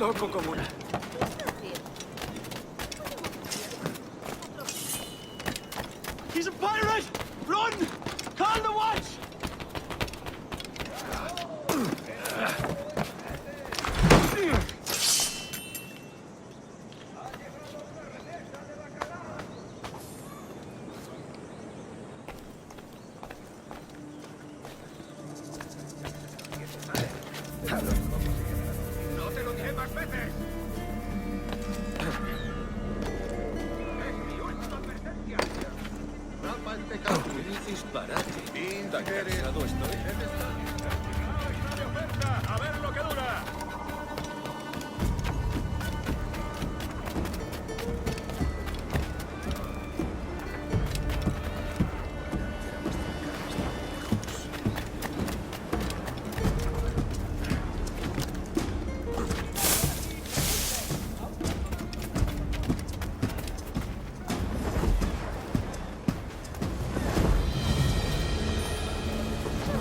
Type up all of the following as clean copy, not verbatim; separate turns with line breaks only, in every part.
loco como una... He's a pirate! Run! Call the watch!
¡No te lo dije más veces! ¡Es mi última advertencia!
Rápate, cabrón, y disparate. Pinta que cansado estoy.
¡Está de oferta! ¡A ver lo que dura!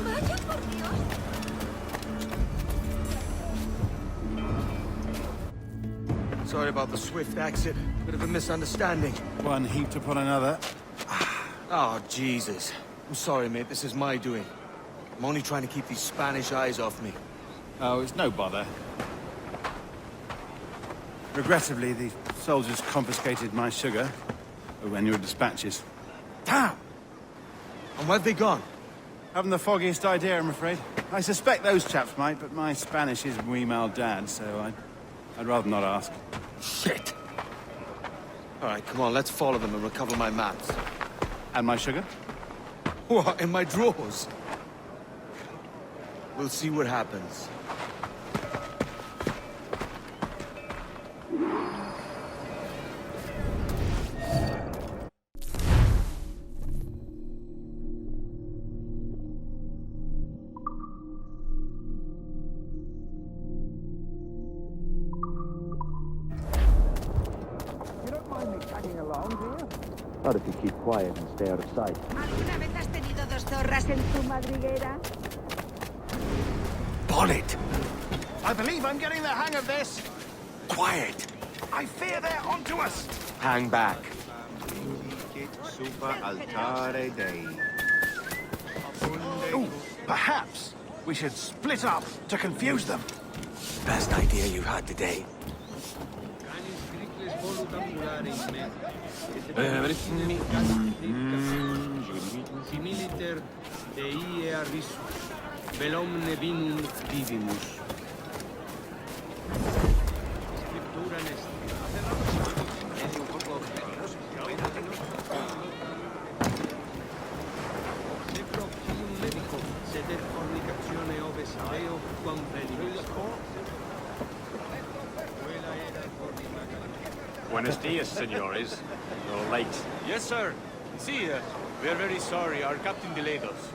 Vaya por Dios.
Sorry about the swift exit. Bit of a misunderstanding.
One heaped upon another.
Oh, Jesus. I'm sorry, mate. This is my doing. I'm only trying to keep these Spanish eyes off me.
Oh, it's no bother. Regrettably, the soldiers confiscated my sugar when your dispatches.
Damn! And where've they gone?
Haven't the foggiest idea, I'm afraid. I suspect those chaps might, but my Spanish is muy mal dad, so I'd rather not ask.
Shit! All right, come on. Let's follow them and recover my maps.
And my sugar?
What? In my drawers? We'll see what happens.
Not if you keep quiet and stay out of sight.
¿Alguna vez has tenido dos zorras en tu madriguera?
Bonnet!
I believe I'm getting the hang of this.
Quiet!
I fear they're onto us.
Hang back.
Ooh, perhaps we should split up to confuse them.
Best idea you had today.
Similiter Dei Aris, velomne vinum divimus. Scriptura est. Se proxium medico, seder fornicatione ove sabeo, quam venibus.
Buenos dias, senores. You're late.
Yes, sir. See, we are very sorry. Our captain delayed us.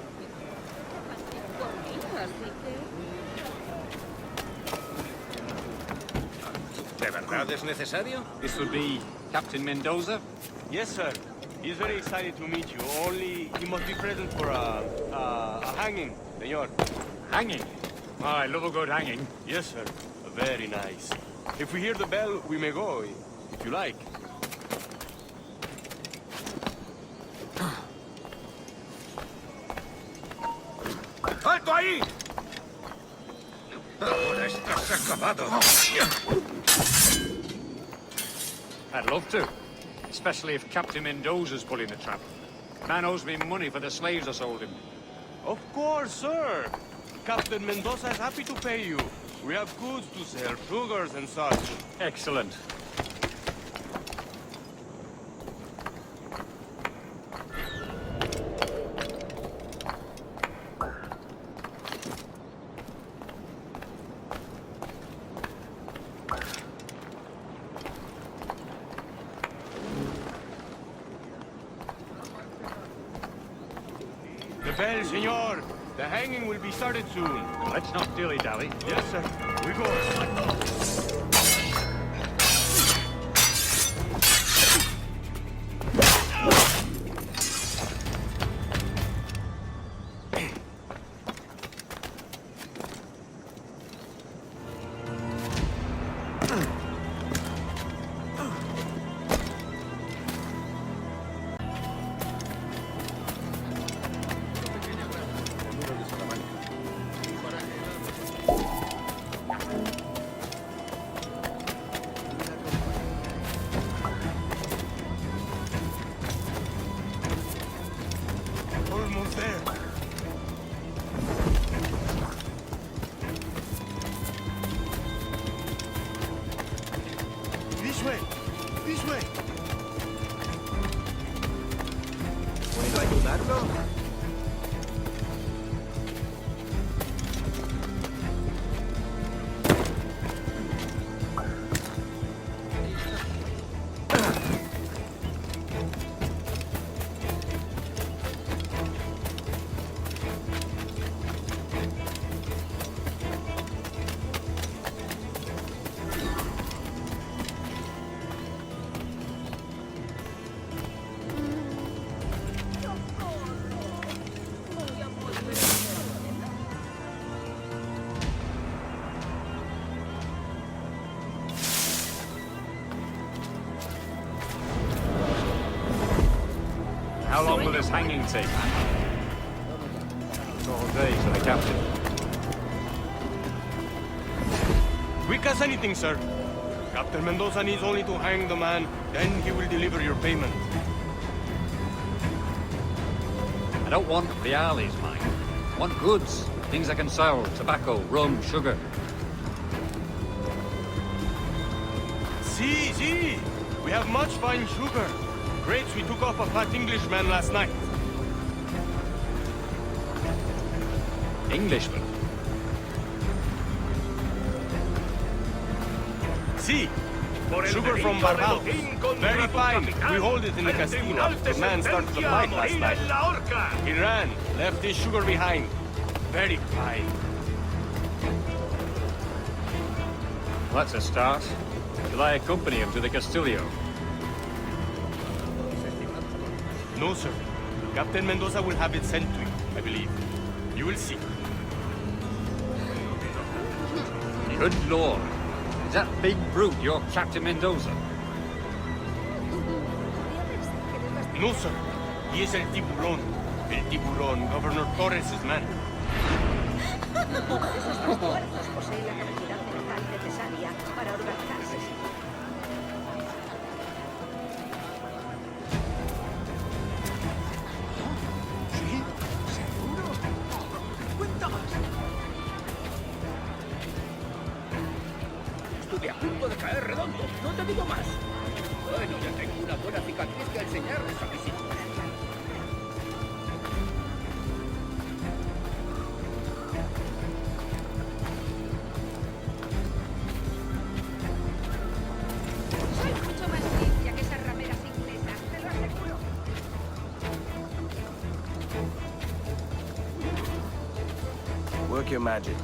¿De verdad es necesario?
This would be Captain Mendoza.
Yes, sir. He's very excited to meet you. Only he must be present for a hanging, senor.
Hanging. Oh, I love a good hanging.
Yes, sir. Very nice. If we hear the bell, we may go, if you like.
¡Alto ahí! Ahora estás acabado.
I'd love to. Especially if Captain Mendoza's pulling the trap. Man owes me money for the slaves I sold him.
Of course, sir. Captain Mendoza is happy to pay you. We have goods to sell, sugars and such.
Excellent.
The bell, senor. The hanging will be started soon.
Let's not dilly-dally.
Yes, sir. We go.
ayudarlo?
How long will this hanging take? All day, to the captain.
Quick as anything, sir. Captain Mendoza needs only to hang the man, then he will deliver your payment.
I don't want reales, mine. I want goods. Things I can sell. Tobacco, rum, sugar.
See. We have much fine sugar. Grapes we took off a fat Englishman last night.
Englishman.
See. Sugar from Barral. Very fine. We hold it in the casino. The man started the fight last night. He ran. Left his sugar behind. Very fine.
Well, that's a start. Shall I accompany him to the Castillo?
No, sir. Captain Mendoza will have it sent to you, I believe. You will see.
Good lord. Is that big brute your Captain Mendoza?
No, sir. He is el tiburón. El tiburón, Governor Torres' man.
Uno de esos esfuerzos posee la capacidad mental necesaria para organizarse.
Estuve a punto de caer redondo, no te digo más. Bueno, ya tengo una buena cicatriz que enseñarles a mis hijos.
Soy mucho más limpia que esas rameras inglesas, te lo aseguro.
Work your magic.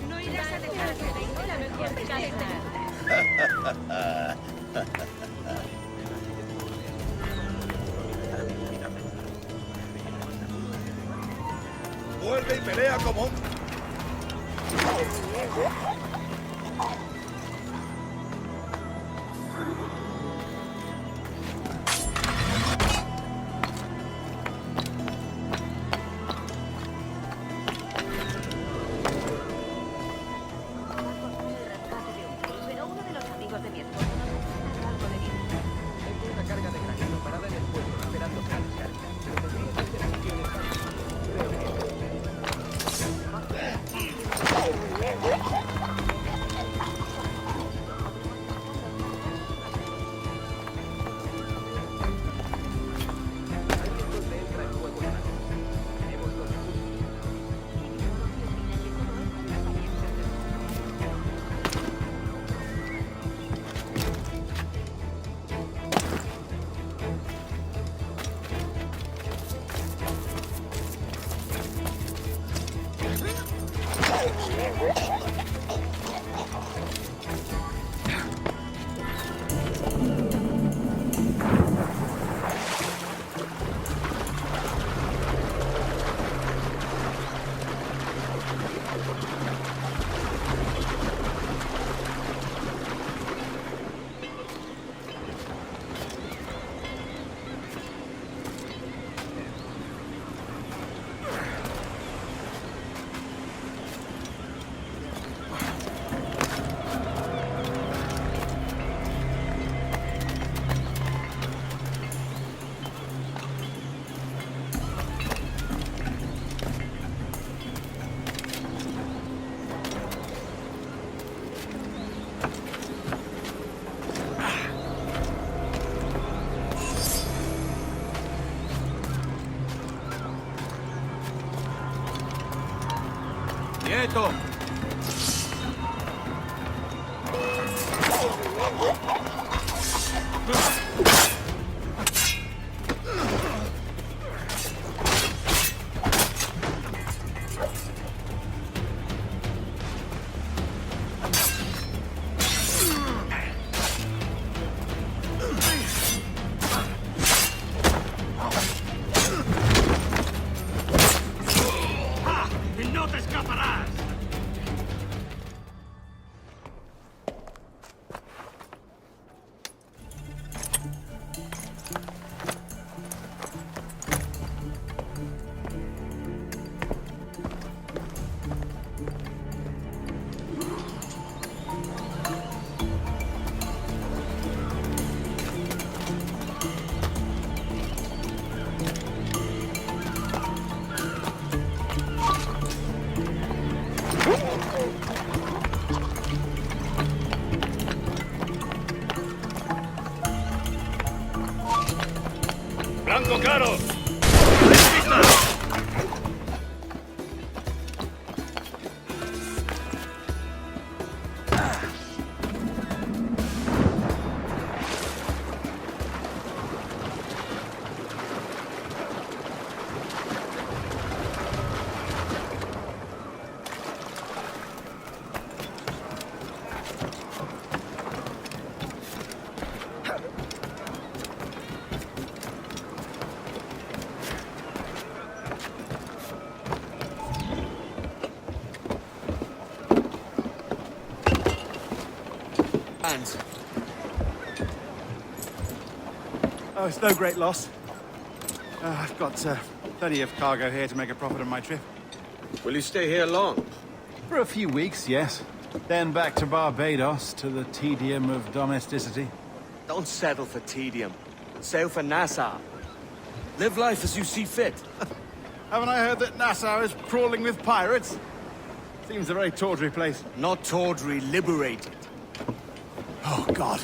No irás a dejar que venga la mejor de
Vuelve y pelea como un...
Pero uno de los amigos de mi esposo nos ha algo de dinero.
Tengo una carga de granito parada en el puerto esperando que la descargue. Pero tendría que ser acciones
Perfecto!
Blanco claro.
Hands.
Oh, it's no great loss. I've got plenty of cargo here to make a profit on my trip.
Will you stay here long?
For a few weeks, yes. Then back to Barbados, to the tedium of domesticity.
Don't settle for tedium. Sail for Nassau. Live life as you see fit.
Haven't I heard that Nassau is crawling with pirates? Seems a very tawdry place.
Not tawdry, liberated.
Oh, God.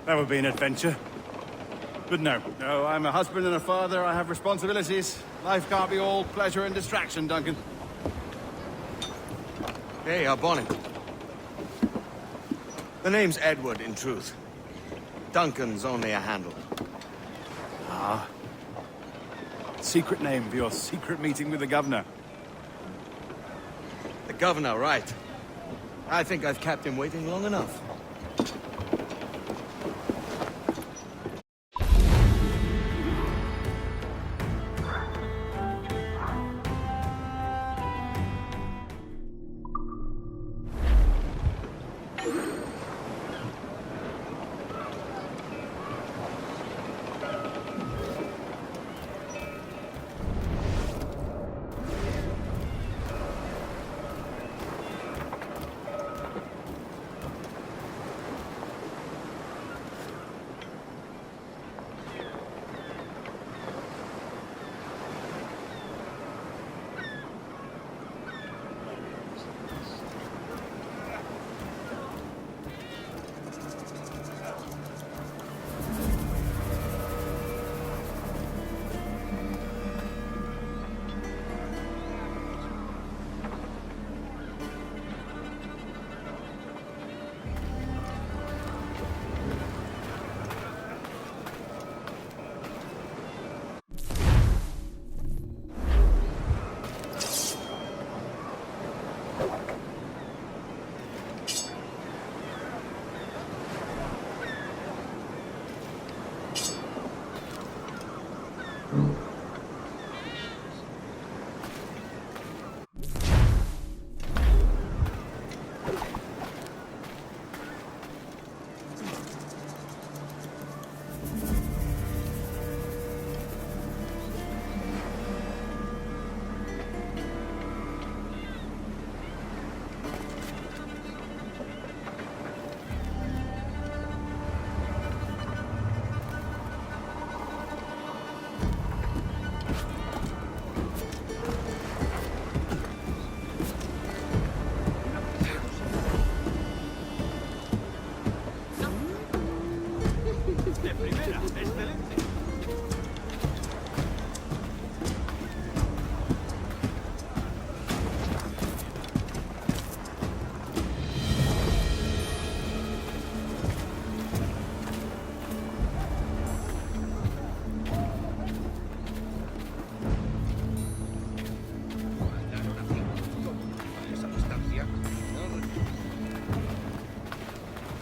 That would be an adventure. But no, I'm a husband and a father. I have responsibilities. Life can't be all pleasure and distraction, Duncan.
Hey, our bonnet. The name's Edward, in truth. Duncan's only a handle.
Ah. Secret name for your secret meeting with the governor.
The governor, right. I think I've kept him waiting long enough.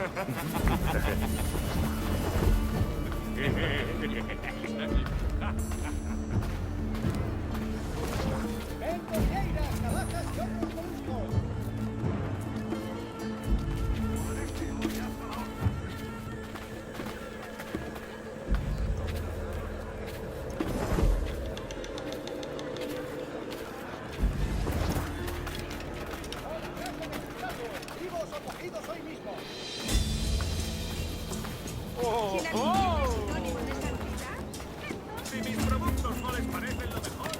Si la vivienda es sinónimo de santidad,
Si mis productos no les parecen lo mejor.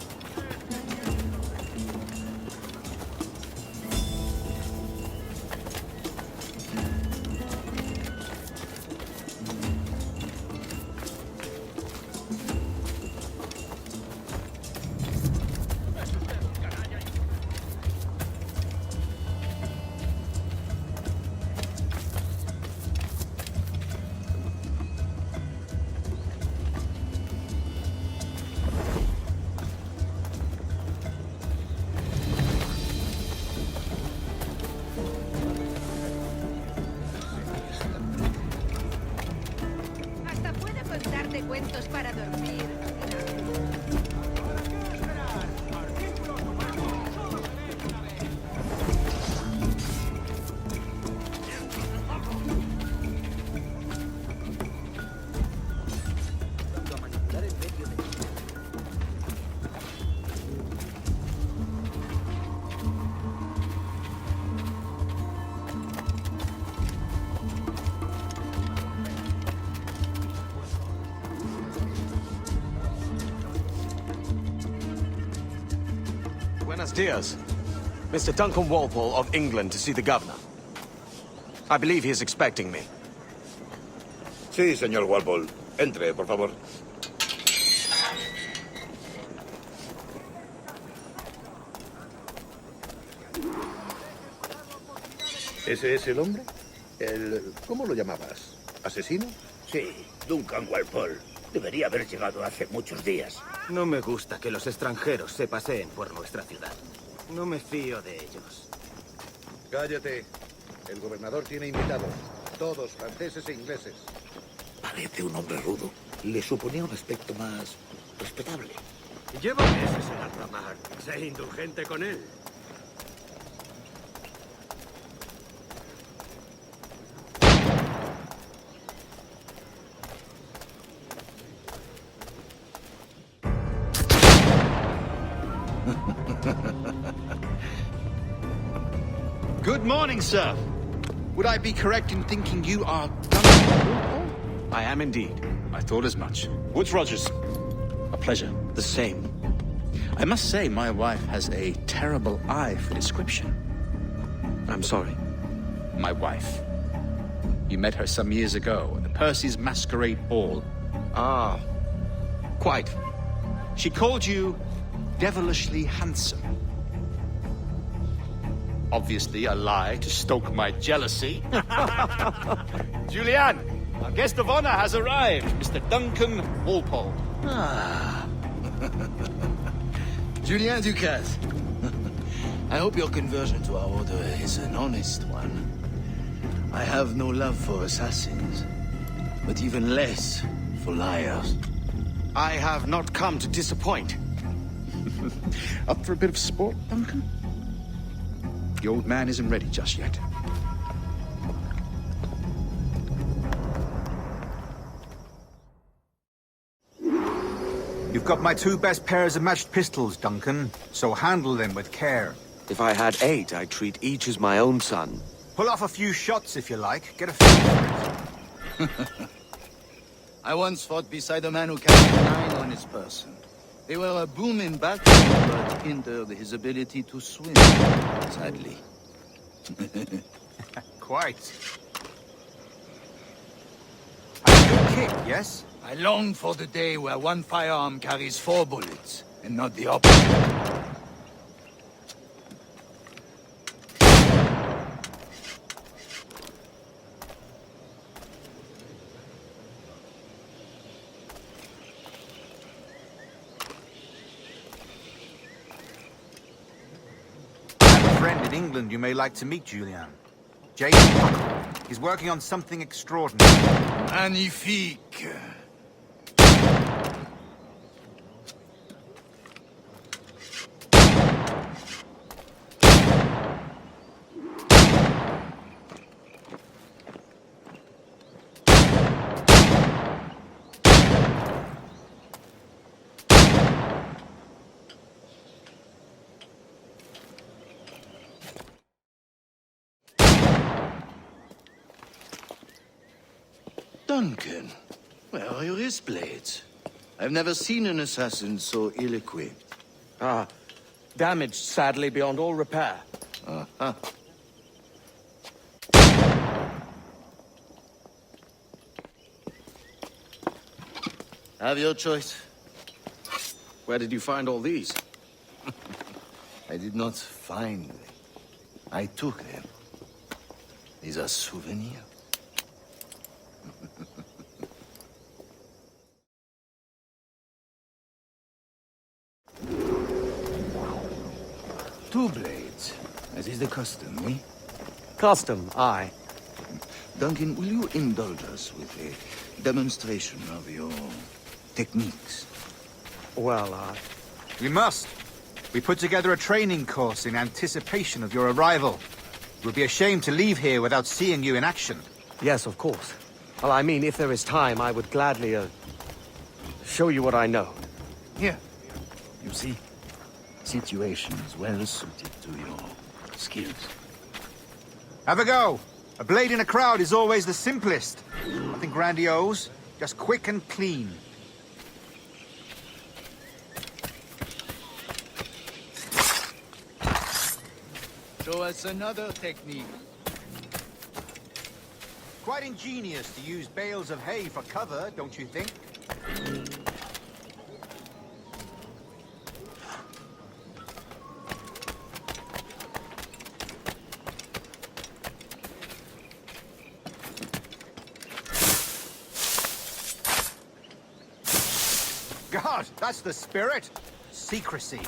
hasta puedo contarte cuentos para dormir.
Buenos dias. Mr. Duncan Walpole of England to see the governor. I believe he is expecting me.
Sí, señor Walpole. Entre, por favor. ¿Ese es el hombre? ¿Cómo lo llamabas? ¿Asesino?
Sí, Duncan Walpole. Debería haber llegado hace muchos días.
No me gusta que los extranjeros se paseen por nuestra ciudad. No me fío de ellos.
Cállate. El gobernador tiene invitados. Todos franceses e ingleses.
Parece un hombre rudo. Le suponía un aspecto más respetable.
Lleva meses en alta mar. Sé indulgente con él.
Good morning, sir. Would I be correct in thinking you are Duncan?
I am indeed.
I thought as much. Woods Rogers. A pleasure.
The same.
I must say, my wife has a terrible eye for description.
I'm sorry.
My wife. You met her some years ago at the Percy's Masquerade Ball.
Ah, quite.
She called you devilishly handsome. Obviously a lie to stoke my jealousy. Julianne, our guest of honor has arrived, Mr. Duncan Walpole.
Ah. Julien Ducasse. I hope your conversion to our order is an honest one. I have no love for assassins, but even less for liars.
I have not come to disappoint.
Up for a bit of sport, Duncan? The old man isn't ready just yet.
You've got my two best pairs of matched pistols, Duncan, so handle them with care.
If I had 8, I'd treat each as my own son.
Pull off a few shots if you like. Get a feel for it.
I once fought beside a man who carried 9 on his person. They were a boom in battle, but hindered his ability to swim, sadly.
Quite. A good kick, yes?
I long for the day where one firearm carries 4 bullets, and not the opposite.
I have a friend in England you may like to meet, Julian. James. He's working on something extraordinary.
Magnifique. Duncan, where are your wrist blades? I've never seen an assassin so ill-equipped.
Ah, damaged, sadly, beyond all repair.
Uh-huh. Have your choice.
Where did you find all these?
I did not find them. I took them. These are souvenirs. Two blades, as is the custom, eh?
Custom, aye.
Duncan, will you indulge us with a demonstration of your techniques?
Well,
We must. We put together a training course in anticipation of your arrival. It would be a shame to leave here without seeing you in action.
Yes, of course. Well, I mean, if there is time, I would gladly, show you what I know.
Here. You see? Situations well suited to your skills.
Have a go. A blade in a crowd is always the simplest. Nothing grandiose, just quick and clean.
Show us another technique.
Quite ingenious to use bales of hay for cover, don't you think? God, that's the spirit. Secrecy.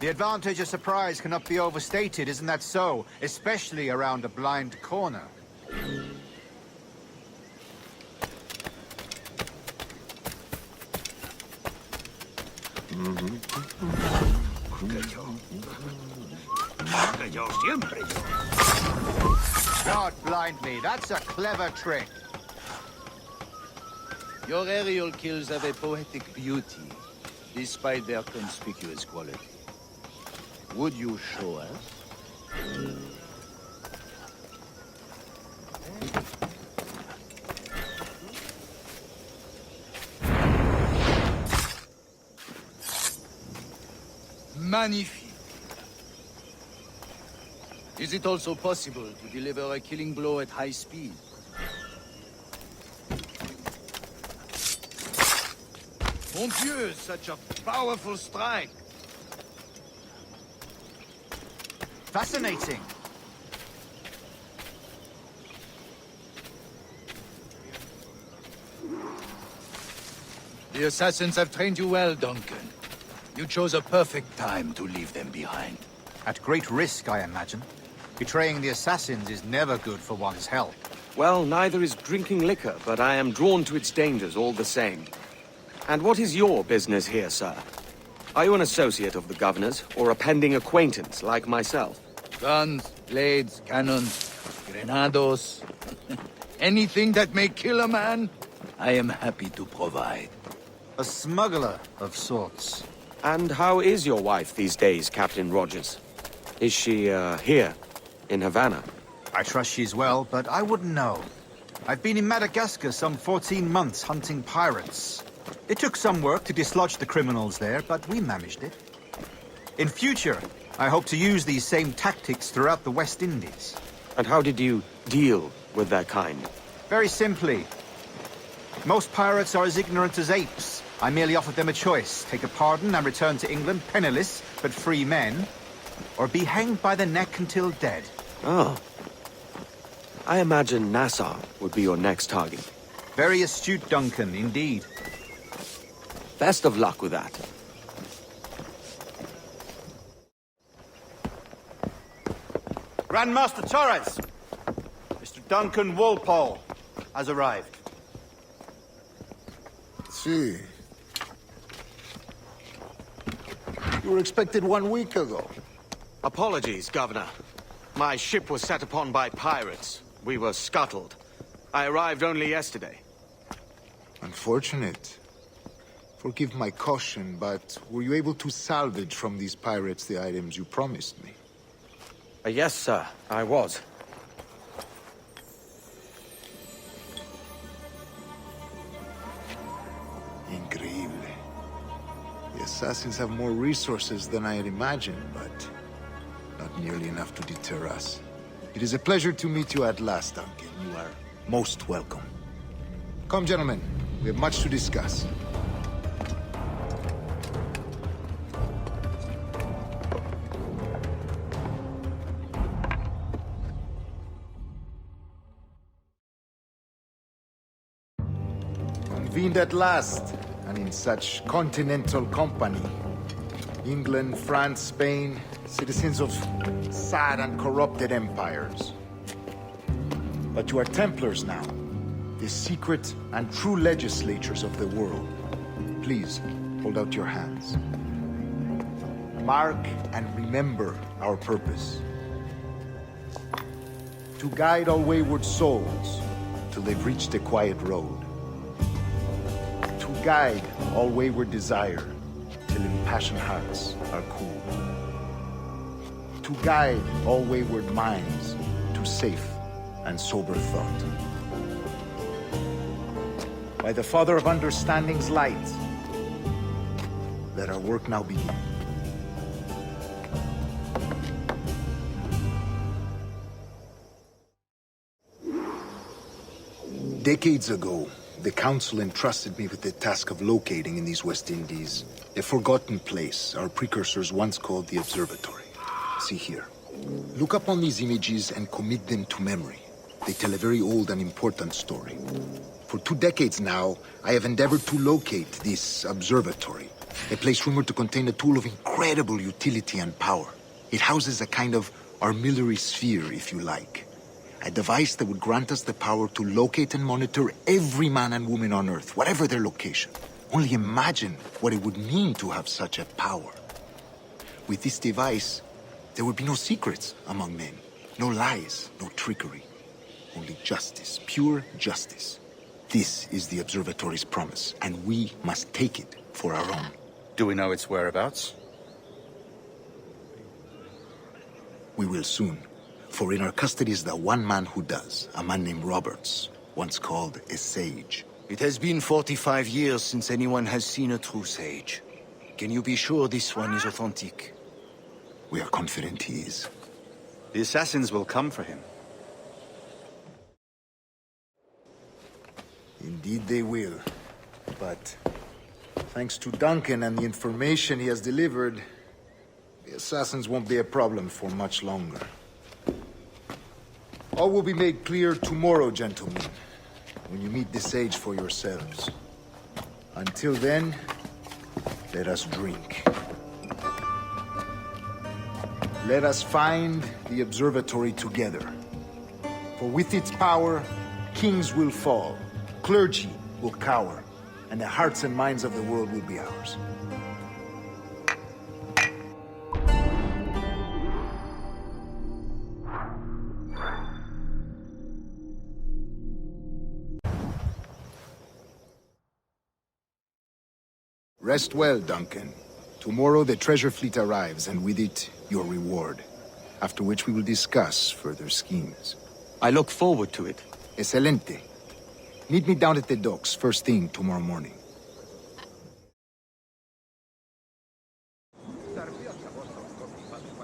The advantage of surprise cannot be overstated, isn't that so? Especially around a blind corner. God blind me, that's a clever trick.
Your aerial kills have a poetic beauty, despite their conspicuous quality. Would you show us? Magnifique. Is it also possible to deliver a killing blow at high speed? Mon Dieu, such a powerful strike!
Fascinating.
The Assassins have trained you well, Duncan. You chose a perfect time to leave them behind.
At great risk, I imagine. Betraying the Assassins is never good for one's health.
Well, neither is drinking liquor, but I am drawn to its dangers all the same. And what is your business here, sir? Are you an associate of the governor's, or a pending acquaintance like myself?
Guns, blades, cannons, grenados. Anything that may kill a man, I am happy to provide.
A smuggler of sorts.
And how is your wife these days, Captain Rogers? Is she, here, in Havana?
I trust she's well, but I wouldn't know. I've been in Madagascar some 14 months hunting pirates. It took some work to dislodge the criminals there, but we managed it. In future, I hope to use these same tactics throughout the West Indies.
And how did you deal with that kind?
Very simply. Most pirates are as ignorant as apes. I merely offered them a choice. Take a pardon and return to England penniless, but free men, or be hanged by the neck until dead.
Oh. I imagine Nassau would be your next target.
Very astute, Duncan, indeed.
Best of luck with that.
Grandmaster Torres, Duncan Walpole has arrived.
See. You were expected 1 week ago.
Apologies, Governor. My ship was set upon by pirates. We were scuttled. I arrived only yesterday.
Unfortunate. Forgive my caution, but were you able to salvage from these pirates the items you promised me?
Yes, sir, I was.
Increíble. The Assassins have more resources than I had imagined, but not nearly enough to deter us. It is a pleasure to meet you at last, Duncan. You are most welcome. Come, gentlemen. We have much to discuss. Convened at last, and in such continental company. England, France, Spain, citizens of sad and corrupted empires. But you are Templars now, the secret and true legislatures of the world. Please, hold out your hands. Mark and remember our purpose. To guide all wayward souls till they've reached the quiet road. To guide all wayward desire till impassioned hearts are cool. To guide all wayward minds to safe and sober thought. By the Father of Understanding's light, let our work now begin. Decades ago, the Council entrusted me with the task of locating in these West Indies a forgotten place our precursors once called the Observatory. See here. Look upon these images and commit them to memory. They tell a very old and important story. For 2 decades now, I have endeavored to locate this observatory, a place rumored to contain a tool of incredible utility and power. It houses a kind of armillary sphere, if you like. A device that would grant us the power to locate and monitor every man and woman on Earth, whatever their location. Only imagine what it would mean to have such a power. With this device, there would be no secrets among men, no lies, no trickery. Only justice, pure justice. This is the Observatory's promise, and we must take it for our own.
Do we know its whereabouts?
We will soon. For in our custody is the one man who does, a man named Roberts, once called a sage.
It has been 45 years since anyone has seen a true sage. Can you be sure this one is authentic?
We are confident he is.
The Assassins will come for him.
Indeed they will. But thanks to Duncan and the information he has delivered, the Assassins won't be a problem for much longer. All will be made clear tomorrow, gentlemen, when you meet the sage for yourselves. Until then, let us drink. Let us find the observatory together. For with its power, kings will fall, clergy will cower, and the hearts and minds of the world will be ours. Rest well, Duncan. Tomorrow the treasure fleet arrives, and with it, your reward. After which we will discuss further schemes.
I look forward to it.
Excelente. Meet me down at the docks first thing tomorrow morning.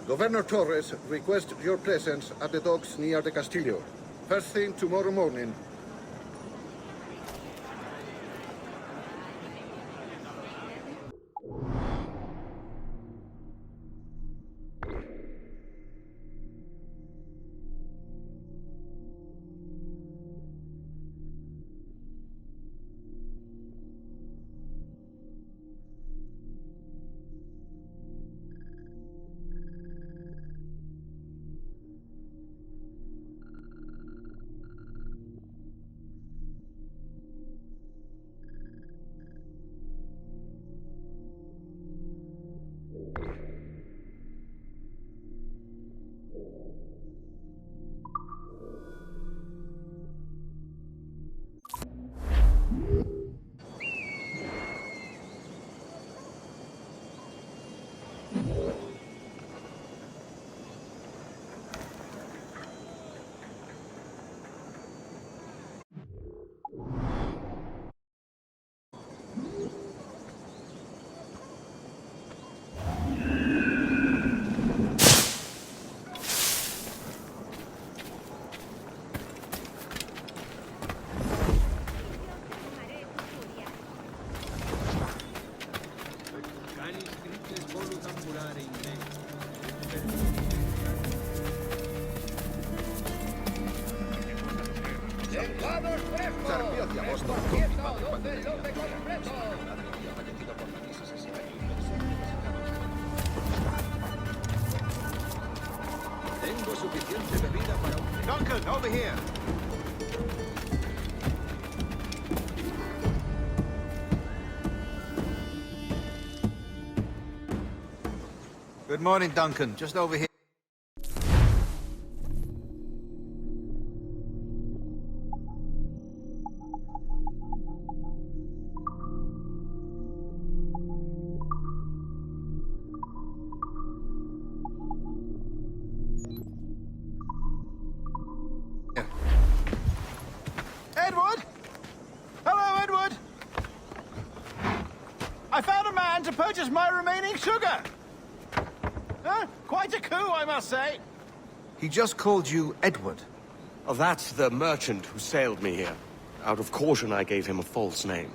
Governor Torres requests your presence at the docks near the Castillo. First thing tomorrow morning. Serviotti a Boston confirmado en bandería.
Tengo suficiente bebida para un...
Duncan, over here.
Good morning, Duncan. Just over here.
Edward? Hello, Edward. I found a man to purchase my remaining sugar. Huh? Quite a coup, I must say.
He just called you Edward.
Oh, that's the merchant who sailed me here. Out of caution, I gave him a false name.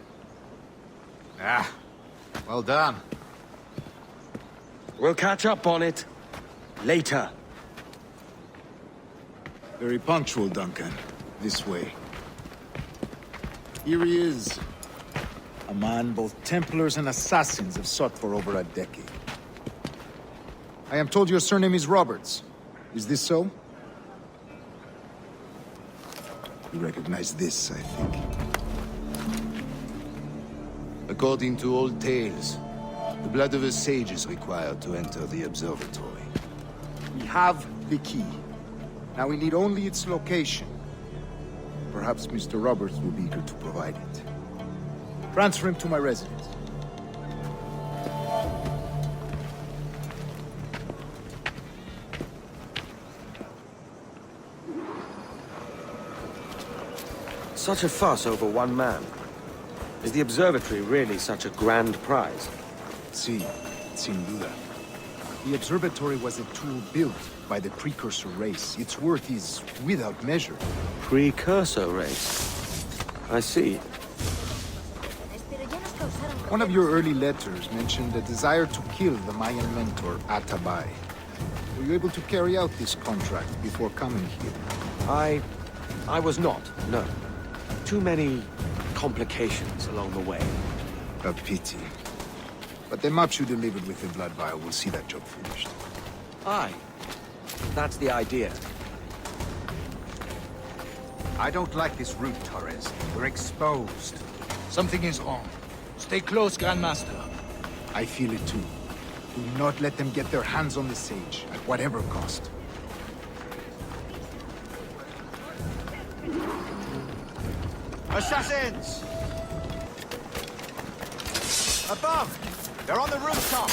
Ah, well done.
We'll catch up on it later.
Very punctual, Duncan. This way. Here he is. A man both Templars and Assassins have sought for over a decade. I am told your surname is Roberts. Is this so? You recognize this, I think.
According to old tales, the blood of a sage is required to enter the observatory.
We have the key. Now we need only its location. Perhaps Mr. Roberts will be eager to provide it. Transfer him to my residence.
Such a fuss over one man. Is the observatory really such a grand prize?
Sí, sin duda. The observatory was a tool built by the precursor race. Its worth is without measure.
Precursor race? I see.
One of your early letters mentioned a desire to kill the Mayan mentor, Atabay. Were you able to carry out this contract before coming here?
I was not, no. Too many complications along the way.
A pity. But the maps you delivered with the blood vial will see that job finished.
Aye. That's the idea.
I don't like this route, Torres. We're exposed.
Something is wrong. Stay close, Grandmaster.
I feel it too. Do not let them get their hands on the sage, at whatever cost.
Assassins! Above! They're on the rooftop!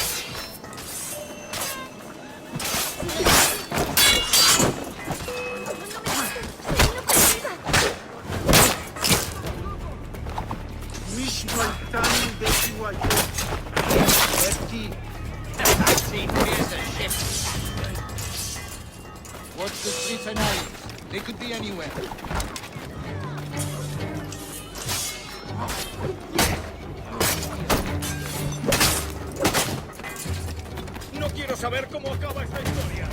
Watch the streets and alleys. They could be anywhere.
No quiero saber cómo acaba esta historia.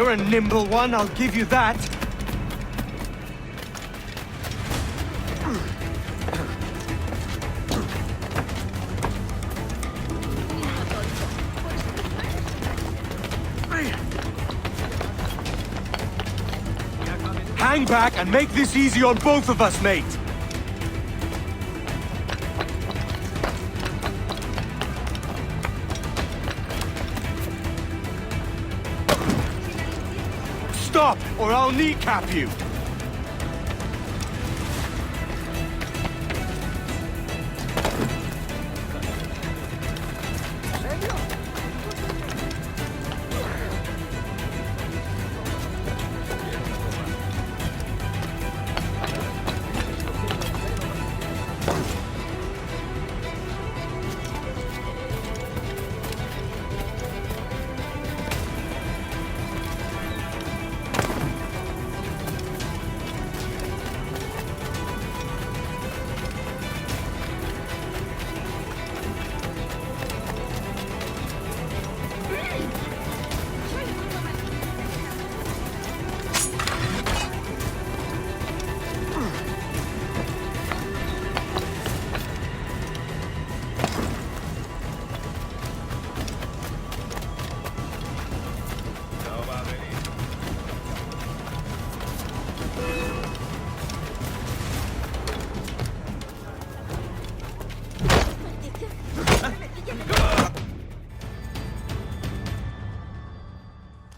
You're a nimble one, I'll give you that. Hang back and make this easy on both of us, mate. Stop, or I'll kneecap you.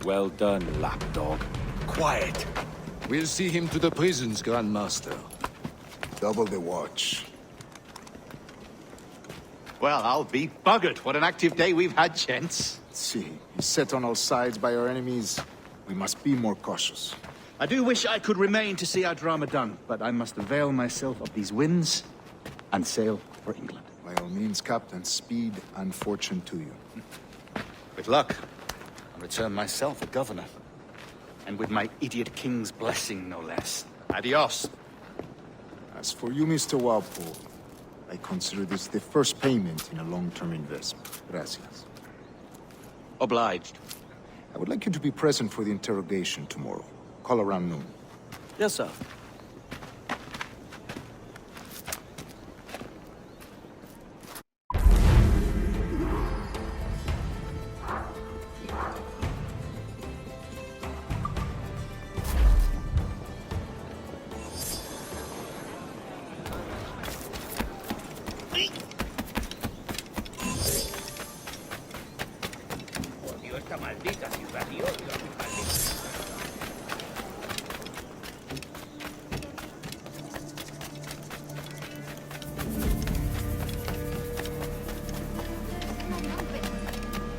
Well done, lapdog. Quiet.
We'll see him to the prisons, Grandmaster.
Double the watch.
Well, I'll be buggered. What an active day we've had, gents.
See, he's set on all sides by our enemies. We must be more cautious.
I do wish I could remain to see our drama done, but I must avail myself of these winds and sail for England.
By all means, Captain, speed and fortune to you.
With luck, I'll return myself a governor. And with my idiot king's blessing, no less. Adios.
As for you, Mr. Walpole, I consider this the first payment in a long-term investment. Gracias.
Obliged.
I would like you to be present for the interrogation tomorrow. Call around noon.
Yes, sir.
Esta maldita ciudad y odio a mi maldita.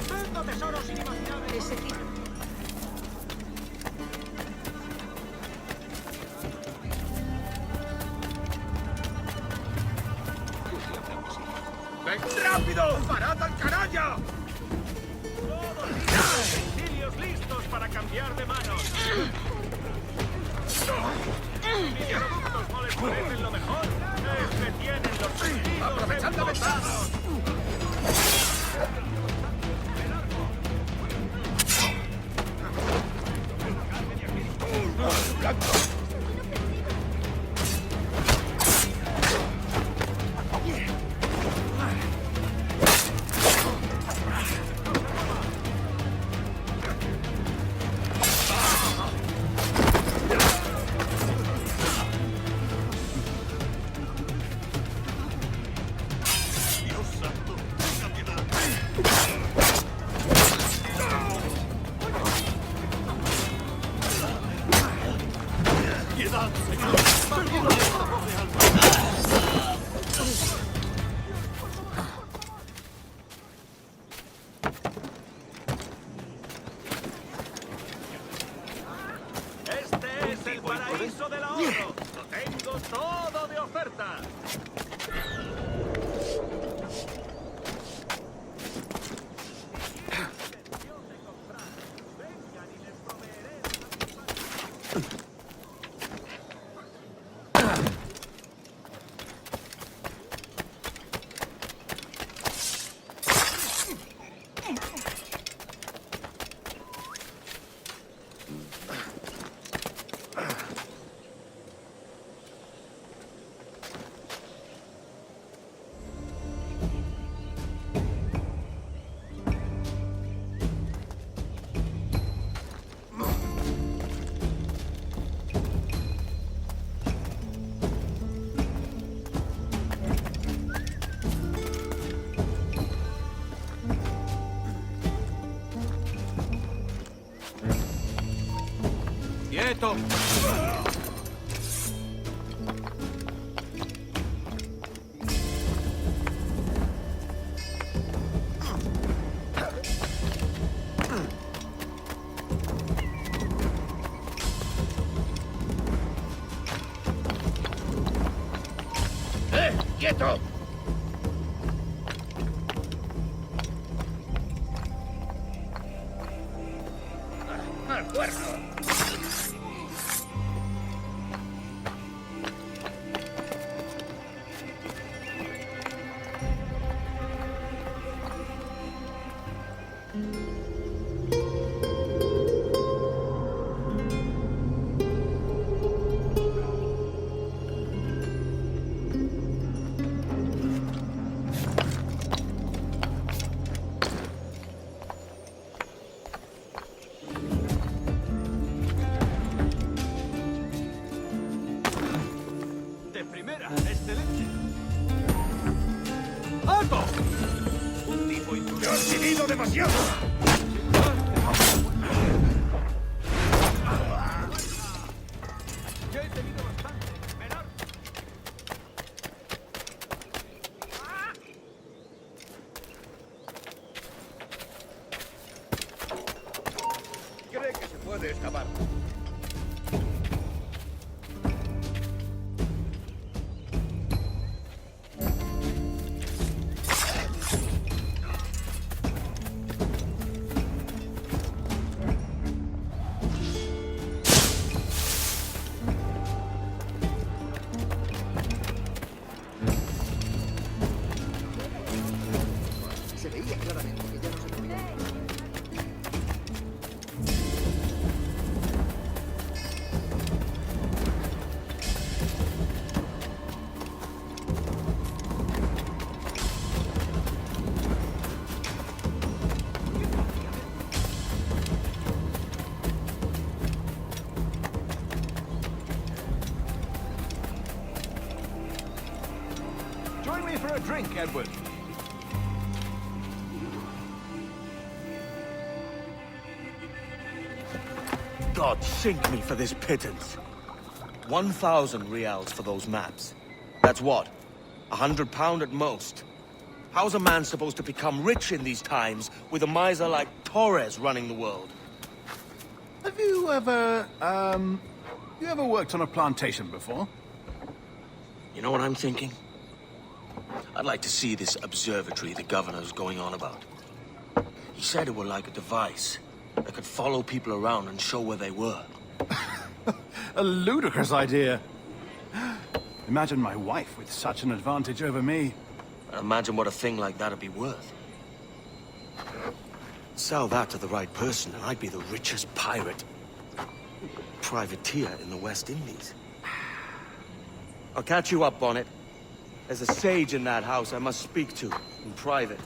¡Vendo tesoros inimaginables! Ese tipo.
¡Ven rápido! ¡Parad al canalla! ¡Utensilios listos para cambiar de manos! ¿Mis productos no les parecen lo mejor? ¡Es que tienen los sentidos aprovechando embotzados! Este es el paraíso del ahorro. Lo tengo todo de oferta.
quieto.
¡Quieto! ¡Al cuerno!
De primera, excelente.
¡Alto!
Un tipo
¡Te has decidido demasiado!
Ya he tenido bastante. Menor.
Cree que se puede escapar.
Se veía claramente que ya no se podía.
Join me for a drink, Edward.
God sink me for this pittance. 1,000 reals for those maps. That's what? £100 at most. How's a man supposed to become rich in these times with a miser like Torres running the world?
Have you ever, worked on a plantation before?
You know what I'm thinking? I'd like to see this observatory the governor's going on about. He said it were like a device that could follow people around and show where they were.
A ludicrous idea. Imagine my wife with such an advantage over me.
And imagine what a thing like that'd be worth. Sell that to the right person and I'd be the richest pirate. Privateer in the West Indies. I'll catch you up on it. There's a sage in that house I must speak to in private.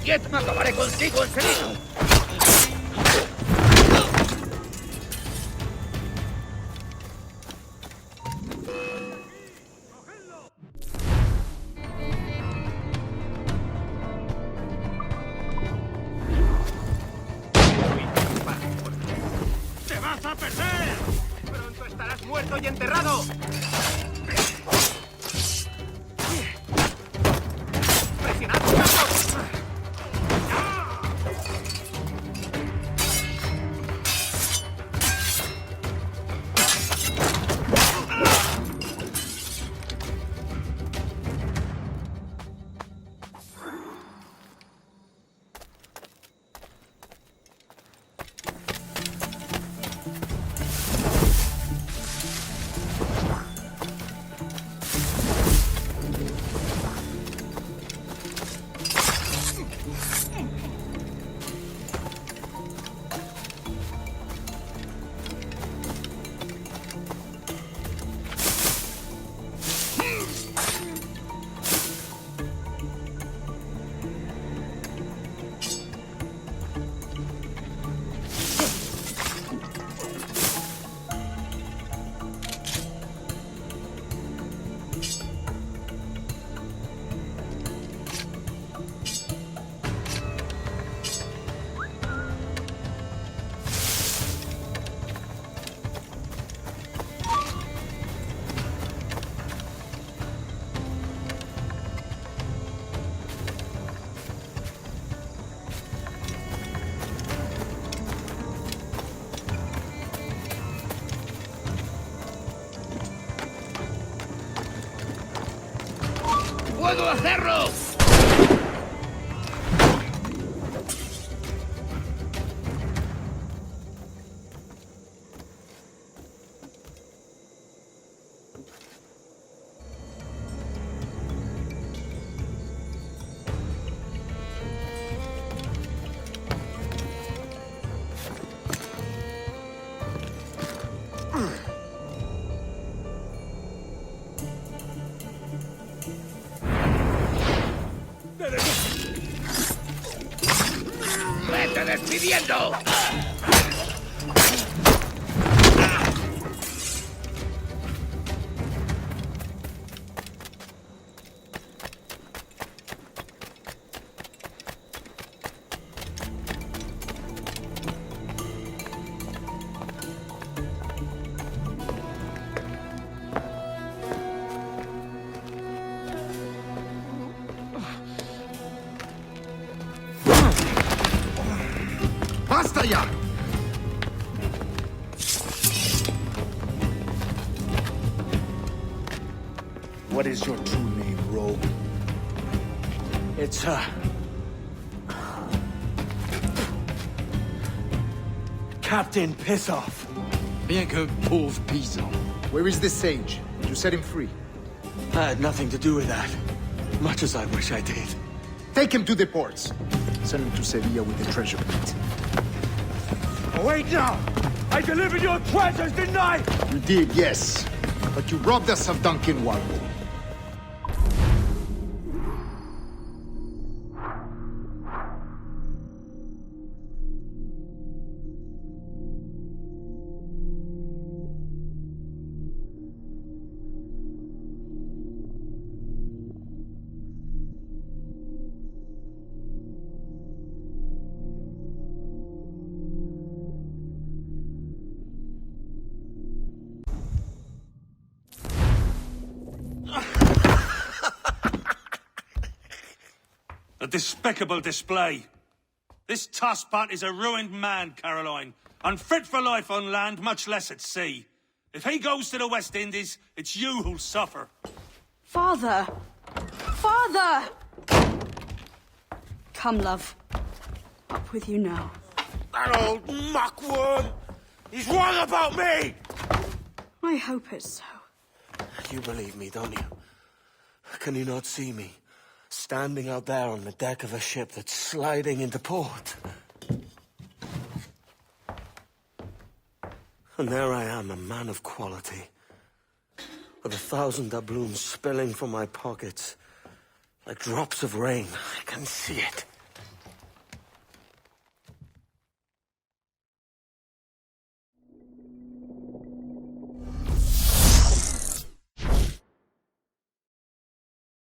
¡Quieto! ¡Acabaré contigo enseguida!
¡Te vas a perder! ¡Pronto estarás muerto y enterrado! ¡Presionad un poco!
¡Puedo hacerlo! ¡Vete despidiendo!
¡Basta ya!
What is your true name, rogue?
It's, Captain Pissoff.
Bien que pauvre paysan. Where is the sage? Did you set him free?
I had nothing to do with that. Much as I wish I did.
Take him to the ports. Send him to Sevilla with the treasure plate.
Wait now! I delivered your treasures, didn't I?
You did, yes. But you robbed us of Duncan Walpole.
A despicable display. This Tosspot is a ruined man, Caroline. Unfit for life on land, much less at sea. If he goes to the West Indies, it's you who'll suffer.
Father! Father! Come, love. Up with you now.
That old muckworm! He's wrong about me!
I hope it's so.
You believe me, don't you? Can you not see me? Standing out there on the deck of a ship that's sliding into port. And there I am, a man of quality. With 1,000 doubloons spilling from my pockets. Like drops of rain. I can see it.